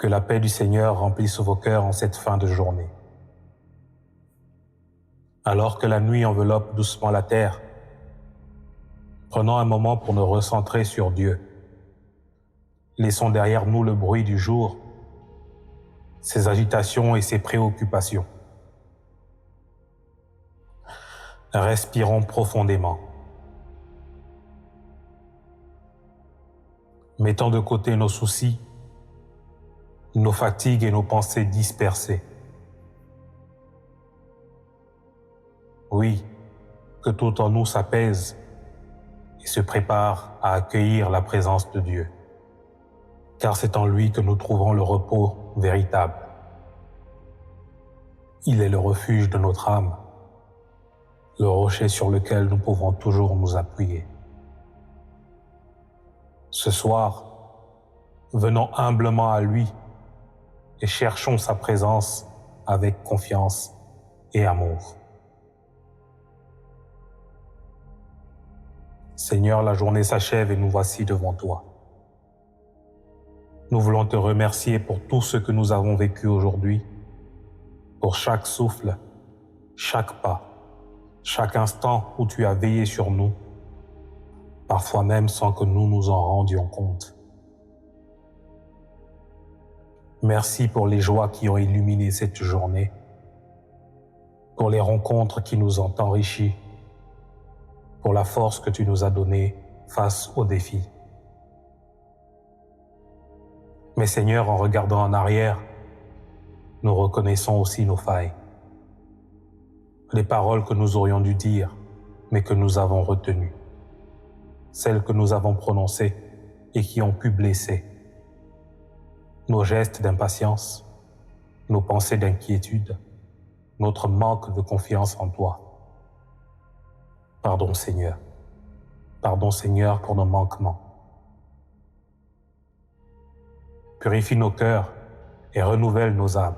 Que la paix du Seigneur remplisse vos cœurs en cette fin de journée. Alors que la nuit enveloppe doucement la terre, prenons un moment pour nous recentrer sur Dieu. Laissons derrière nous le bruit du jour, ses agitations et ses préoccupations. Respirons profondément. Mettons de côté nos soucis, nos fatigues et nos pensées dispersées. Oui, que tout en nous s'apaise et se prépare à accueillir la présence de Dieu, car c'est en lui que nous trouvons le repos véritable. Il est le refuge de notre âme, le rocher sur lequel nous pouvons toujours nous appuyer. Ce soir, venons humblement à lui et cherchons sa présence avec confiance et amour. Seigneur, la journée s'achève et nous voici devant toi. Nous voulons te remercier pour tout ce que nous avons vécu aujourd'hui, pour chaque souffle, chaque pas, chaque instant où tu as veillé sur nous, parfois même sans que nous nous en rendions compte. Merci pour les joies qui ont illuminé cette journée, pour les rencontres qui nous ont enrichis, pour la force que tu nous as donnée face aux défis. Mais Seigneur, en regardant en arrière, nous reconnaissons aussi nos failles. Les paroles que nous aurions dû dire, mais que nous avons retenues. Celles que nous avons prononcées et qui ont pu blesser. Nos gestes d'impatience, nos pensées d'inquiétude, notre manque de confiance en toi. Pardon Seigneur. Pardon Seigneur pour nos manquements. Purifie nos cœurs et renouvelle nos âmes.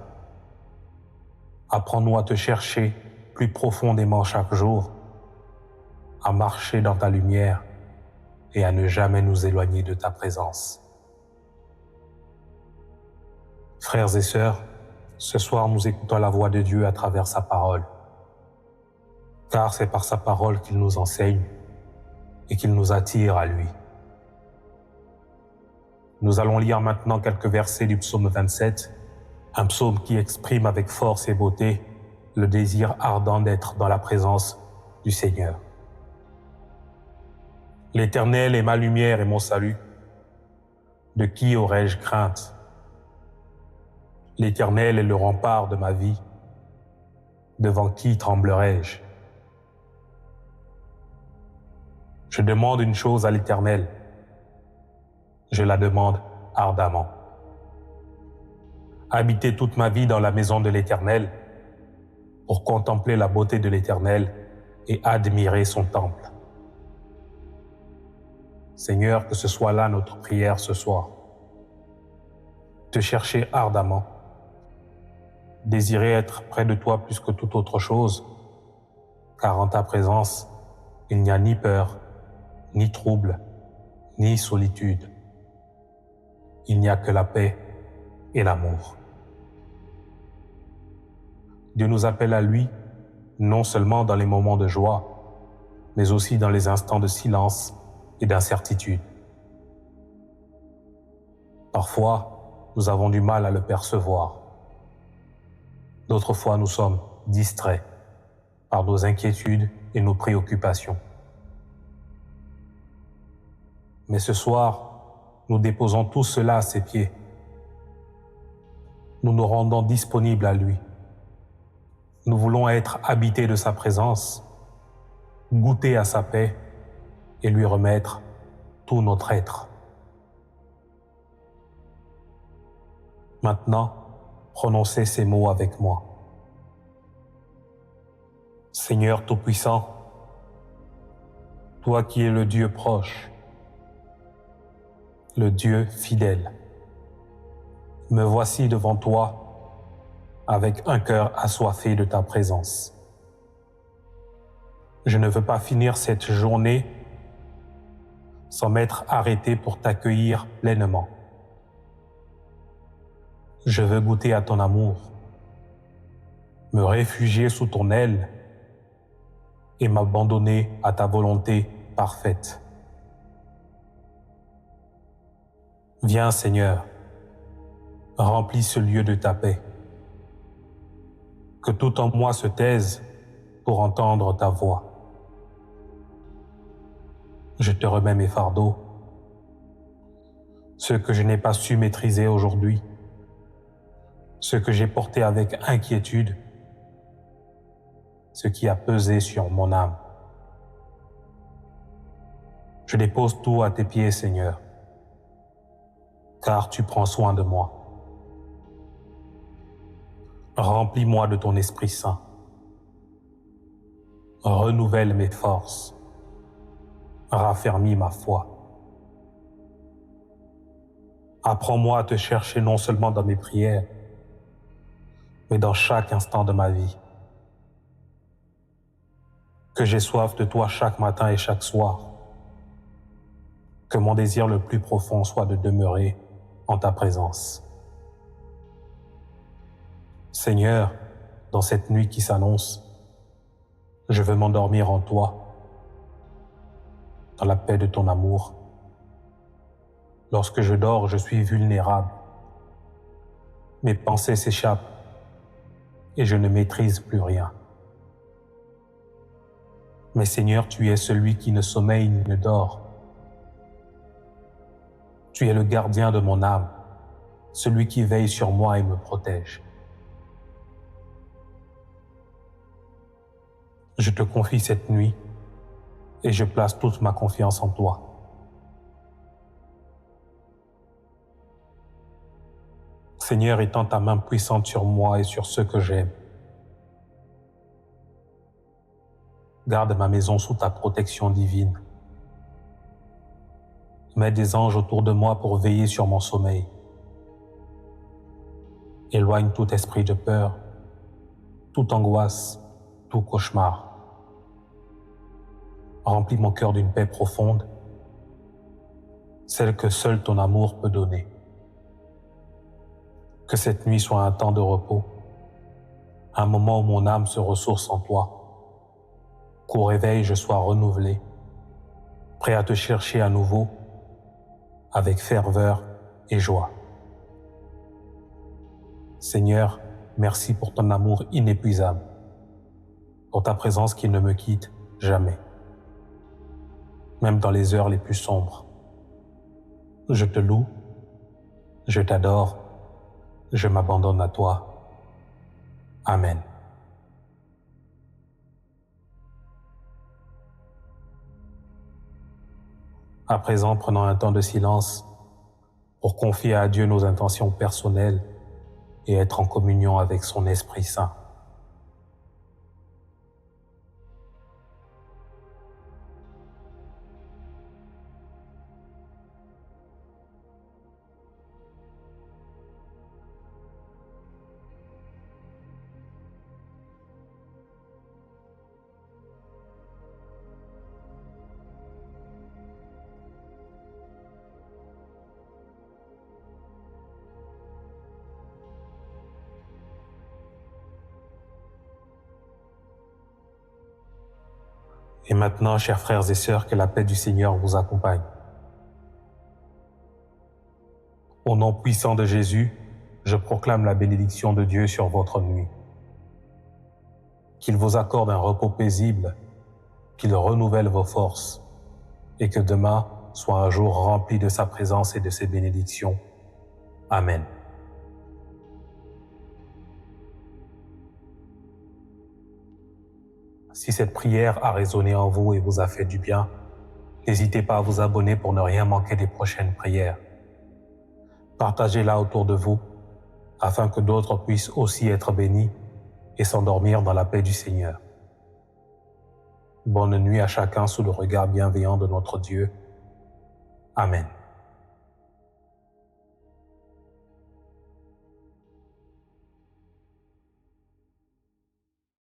Apprends-nous à te chercher plus profondément chaque jour, à marcher dans ta lumière et à ne jamais nous éloigner de ta présence. Frères et sœurs, ce soir nous écoutons la voix de Dieu à travers sa parole, car c'est par sa parole qu'il nous enseigne et qu'il nous attire à lui. Nous allons lire maintenant quelques versets du psaume 27, un psaume qui exprime avec force et beauté le désir ardent d'être dans la présence du Seigneur. L'Éternel est ma lumière et mon salut. De qui aurais-je crainte? L'Éternel est le rempart de ma vie. Devant qui tremblerais-je? Je demande une chose à l'Éternel. Je la demande ardemment. Habiter toute ma vie dans la maison de l'Éternel pour contempler la beauté de l'Éternel et admirer son temple. Seigneur, que ce soit là notre prière ce soir. Te chercher ardemment, désirer être près de toi plus que toute autre chose, car en ta présence, il n'y a ni peur, ni trouble, ni solitude. Il n'y a que la paix et l'amour. Dieu nous appelle à lui, non seulement dans les moments de joie, mais aussi dans les instants de silence et d'incertitude. Parfois, nous avons du mal à le percevoir. D'autres fois, nous sommes distraits par nos inquiétudes et nos préoccupations. Mais ce soir, nous déposons tout cela à ses pieds. Nous nous rendons disponibles à lui. Nous voulons être habités de sa présence, goûter à sa paix et lui remettre tout notre être. Maintenant, prononcez ces mots avec moi. Seigneur Tout-Puissant, toi qui es le Dieu proche, le Dieu fidèle, me voici devant toi avec un cœur assoiffé de ta présence. Je ne veux pas finir cette journée sans m'être arrêté pour t'accueillir pleinement. Je veux goûter à ton amour, me réfugier sous ton aile et m'abandonner à ta volonté parfaite. Viens, Seigneur, remplis ce lieu de ta paix. Que tout en moi se taise pour entendre ta voix. Je te remets mes fardeaux, ceux que je n'ai pas su maîtriser aujourd'hui, ceux que j'ai portés avec inquiétude, ce qui a pesé sur mon âme. Je dépose tout à tes pieds, Seigneur, car tu prends soin de moi. Remplis-moi de ton Esprit Saint. Renouvelle mes forces. Raffermis ma foi. Apprends-moi à te chercher non seulement dans mes prières, mais dans chaque instant de ma vie. Que j'ai soif de toi chaque matin et chaque soir. Que mon désir le plus profond soit de demeurer en ta présence. Seigneur, dans cette nuit qui s'annonce, je veux m'endormir en toi, dans la paix de ton amour. Lorsque je dors, je suis vulnérable. Mes pensées s'échappent et je ne maîtrise plus rien. Mais Seigneur, tu es celui qui ne sommeille ni ne dort. Tu es le gardien de mon âme, celui qui veille sur moi et me protège. Je te confie cette nuit et je place toute ma confiance en toi. Seigneur, étends ta main puissante sur moi et sur ceux que j'aime. Garde ma maison sous ta protection divine. Mets des anges autour de moi pour veiller sur mon sommeil. Éloigne tout esprit de peur, toute angoisse, tout cauchemar. Remplis mon cœur d'une paix profonde, celle que seul ton amour peut donner. Que cette nuit soit un temps de repos, un moment où mon âme se ressource en toi, qu'au réveil je sois renouvelé, prêt à te chercher à nouveau, avec ferveur et joie. Seigneur, merci pour ton amour inépuisable, pour ta présence qui ne me quitte jamais, même dans les heures les plus sombres. Je te loue, je t'adore, je m'abandonne à toi. Amen. À présent, prenons un temps de silence pour confier à Dieu nos intentions personnelles et être en communion avec son Esprit Saint. Et maintenant, chers frères et sœurs, que la paix du Seigneur vous accompagne. Au nom puissant de Jésus, je proclame la bénédiction de Dieu sur votre nuit. Qu'il vous accorde un repos paisible, qu'il renouvelle vos forces, et que demain soit un jour rempli de sa présence et de ses bénédictions. Amen. Si cette prière a résonné en vous et vous a fait du bien, n'hésitez pas à vous abonner pour ne rien manquer des prochaines prières. Partagez-la autour de vous, afin que d'autres puissent aussi être bénis et s'endormir dans la paix du Seigneur. Bonne nuit à chacun sous le regard bienveillant de notre Dieu. Amen.